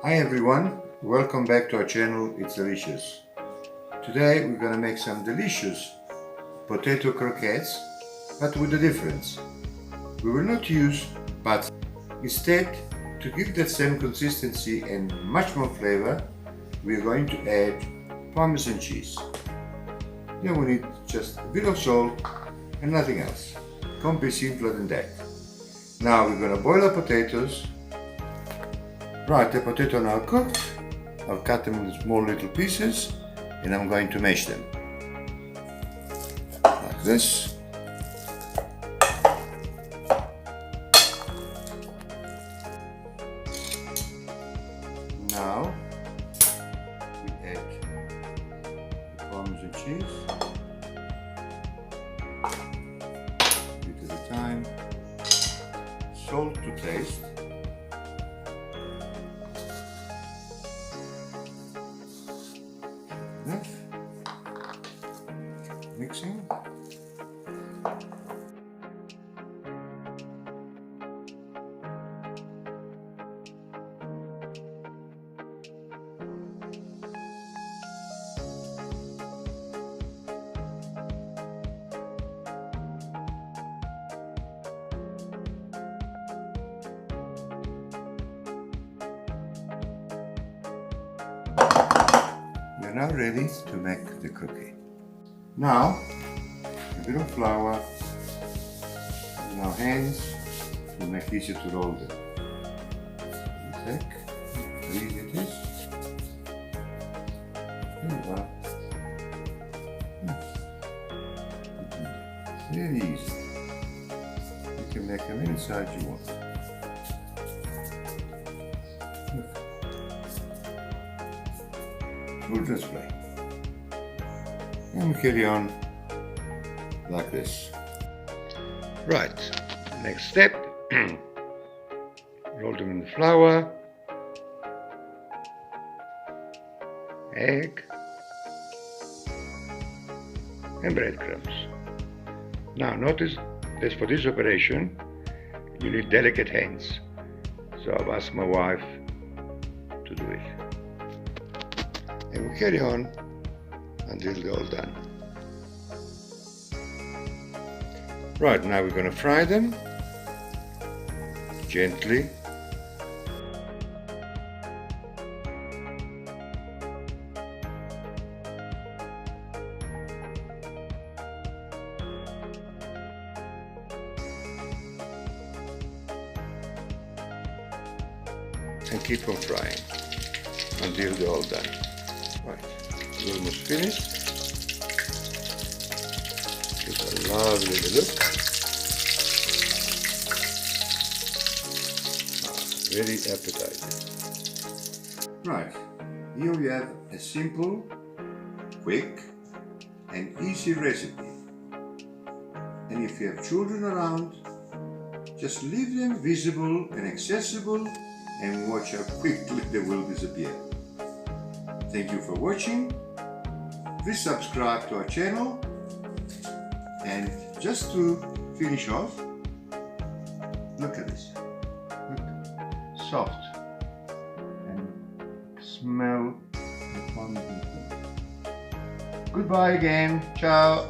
Hi everyone, welcome back to our channel It's Delicious. Today we're gonna make some delicious potato croquettes, but with a difference. We will not use butter. Instead, to give that same consistency and much more flavor, we're going to add Parmesan cheese. Then we need just a bit of salt and nothing else. Can't be simpler than that. Now we're gonna boil our potatoes. Right, the potato now cooked. I'll cut them into small little pieces and I'm going to mash them. Like this. Now we add the Parmesan cheese. A bit at a time. Salt to taste. Enough. Mixing. We are now ready to make the cookie. Now, a bit of flour in our hands to make it easier to roll them. We take, how easy it is. There you are. Very easy. You can make them any size you want. Children's play. And we carry on like this. Right, next step. Roll them in the flour, egg, and breadcrumbs. Now notice that for this operation you need delicate hands, so I've asked my wife to do it. And we carry on until they're all done. Right, now we're going to fry them gently. And keep on frying until they're all done. Right, we're almost finished. It's a lovely look. Very appetizing. Right, here we have a simple, quick and easy recipe. And if you have children around, just leave them visible and accessible and watch how quickly they will disappear. Thank you for watching. Please subscribe to our channel. And just to finish off, look at this. Look, soft and smell the Parmesan. Goodbye again. Ciao.